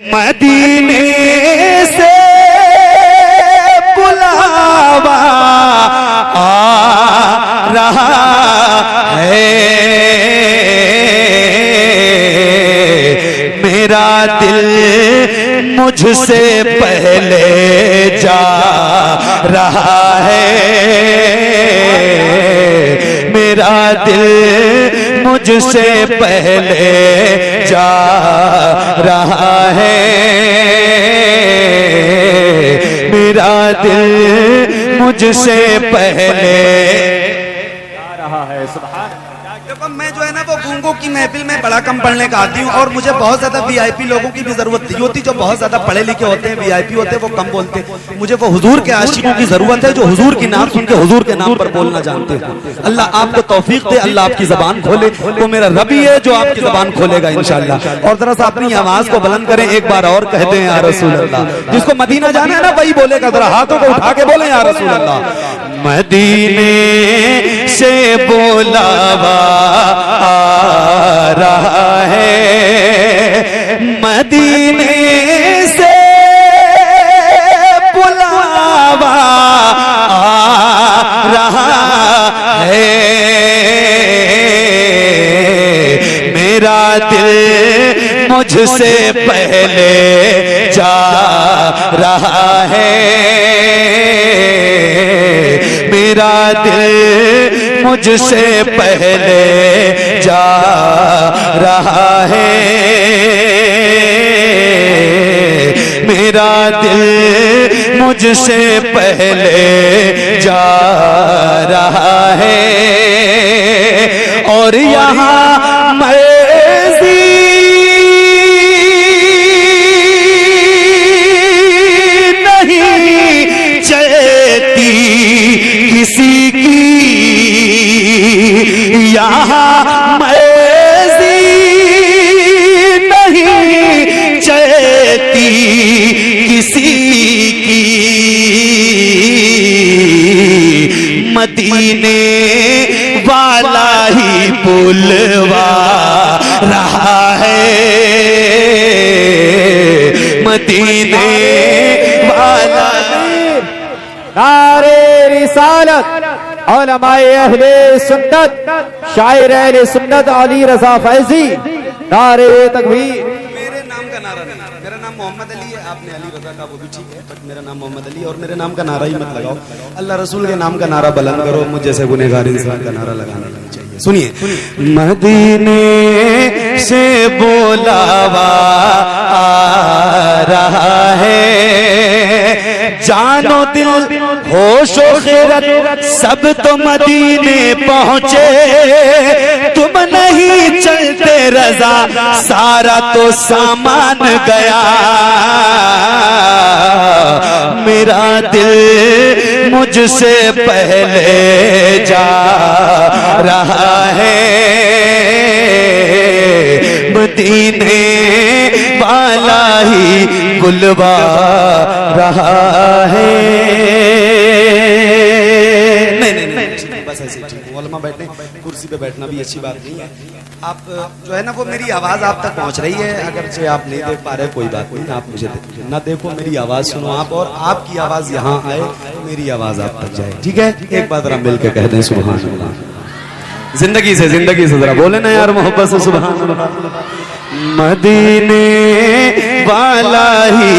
मदीने से बुलावा आ रहा है, मेरा दिल मुझसे पहले जा रहा है, मेरा दिल मुझसे पहले जा रहा है, मेरा दिल मुझसे पहले जा रहा है। सुभान। देखो मैं जो है ना वो गूंगों की महफिल में बड़ा कम पढ़ने का आती हूँ और मुझे बहुत ज्यादा वीआईपी लोगों की भी जरूरत नहीं होती, जो बहुत ज्यादा पढ़े लिखे होते हैं, वीआईपी होते हैं, वो कम बोलते हैं। मुझे वो हुजूर के आशिकों की जरूरत है जो हुजूर की नाम सुन के हुजूर के नाम पर बोलना जानते हैं। अल्लाह आपको तौफीक दे, अल्लाह आपकी जबान खोले। वो मेरा रबी है जो आपकी जबान खोलेगा इंशाअल्लाह। और जरा सा अपनी आवाज को बुलंद करें, एक बार और कहते हैं या रसूल अल्लाह। जिसको मदीना जाना है ना वही बोलेगा, जरा हाथों को उठा के बोले या रसूल अल्लाह। मदीने से बुलावा आ रहा है, मदीने से बुलावा आ रहा है, मेरा दिल मुझसे पहले जा रहा है, मेरा दिल मुझसे पहले जा रहा है, मेरा दिल मुझसे पहले जा रहा है। और यहाँ मर्जी नहीं चलती किसी की, यहाँ मर्जी नहीं चलती किसी की, मदीने वाला ही बुलवा रहा है, मदीने वाला। नारे रिसालत उलमाए अहले सुन्नत, शायर अहले सुन्नत अली रजा फैजी, नारे तकबीर। मेरे नाम का नारा नहीं, मेरा नाम मोहम्मद अली है, आपने अली रजा का वो भी ठीक है, बट मेरा नाम मोहम्मद अली और मेरे नाम का नारा ही मत लगाओ। अल्लाह रसूल के नाम का नारा बुलंद करो, मुझ जैसे गुनहगार इंसान का नारा लगाना नहीं चाहिए। सुनिए, मदीने से बुलावा आ रहा है, जानो दिल होशो खैरत सब तो मदीने पहुंचे, तुम नहीं चलते रजा सारा तो सामान गया, मेरा दिल मुझसे पहले जा रहा है, मदीने वाला ही बुलवा रहा है। नहीं, बस ऐसे ठीक है। उलमा बैठने, कुर्सी पे बैठना भी अच्छी बात नहीं है। आप जो है ना वो मेरी आवाज आप तक पहुंच रही है, अगर से आप नहीं देख पा रहे कोई बात नहीं, आप मुझे ना देखो, मेरी आवाज सुनो आप, और आपकी आवाज यहाँ आए, मेरी आवाज आप तक जाए, ठीक है? एक बार जरा मिल के कह दें सुभान अल्लाह। जिंदगी से जरा बोले ना यार मोहब्बत से सुभान अल्लाह। मदीने वाला ही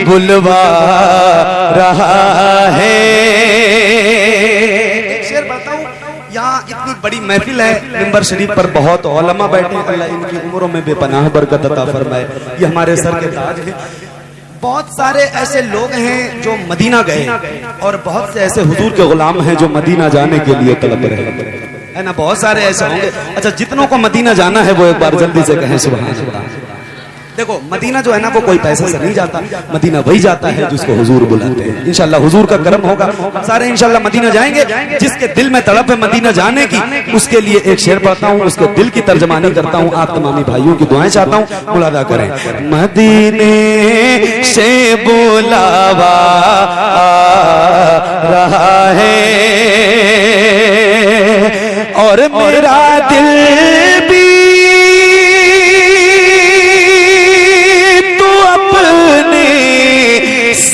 बुलवा रहा है। एक शेर बताऊं, यहाँ इतनी बड़ी महफिल है, मिंबर शरीफ पर बहुत उलमा बैठे, अल्लाह इनकी उम्रों में बेपनाह बरकत अता फरमाए। ये हमारे सर के ताज है। बहुत सारे ऐसे लोग हैं जो मदीना गए और बहुत से ऐसे हुजूर के गुलाम हैं जो मदीना जाने के लिए तड़प रहे है ना, बहुत सारे ऐसे होंगे। अच्छा, जितनों को मदीना जाना है वो एक बार जल्दी से कहें सुभान अल्लाह। देखो मदीना जो है ना वो कोई पैसे से नहीं जाता, मदीना वही जाता है जिसको हुजूर बुलाते हैं। इंशाल्लाह हुजूर का करम होगा, सारे इंशाल्लाह मदीना जाएंगे। जिसके दिल में तड़प है मदीना जाने की, उसके लिए एक शेर पढ़ता हूँ, उसके दिल की तर्जमानी करता हूँ, आप तमामी भाइयों की दुआएं चाहता हूँ, मुलादा करें। मदीने से बुलावा आ रहा है और मेरा दिल भी तू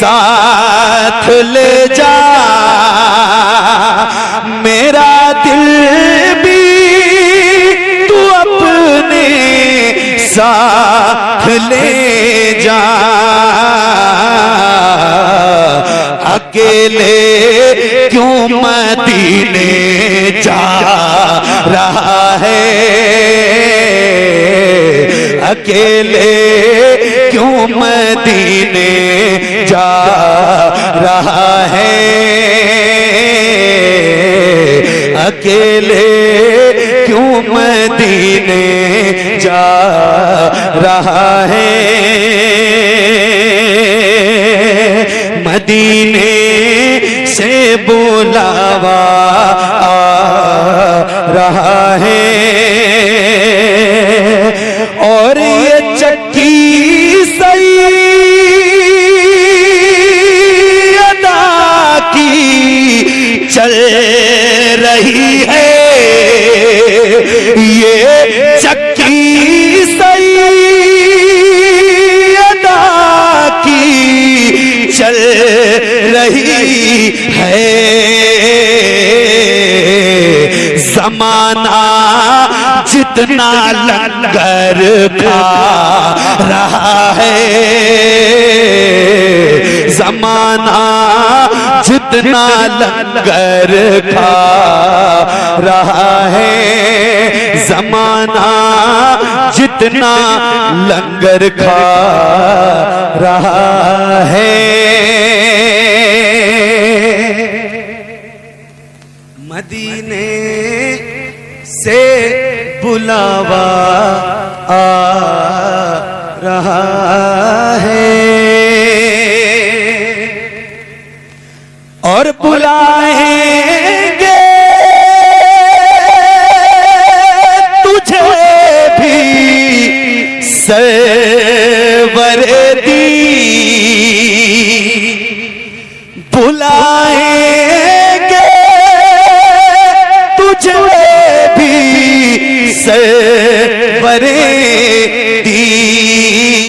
साथ ले जा, मेरा दिल भी तू अपने साथ ले जा। अकेले क्यों मदीने जा रहा है, अकेले क्यों मदीने जा रहा है, अकेले क्यों मदीने जा रहा है। मदीने से बुलावा आ रहा है और ये चक्की सैयदा की चल रही है, ये चक्की सैयदा की चल रही है। जमाना जितना लंगर खा रहा है, जमाना जितना लंगर खा रहा है, जमाना जितना लंगर खा रहा है। मदीने से बुलावा आ रहा है और बुलाएंगे तुझे भी सरवरदी, बुलाएंगे तुझे भी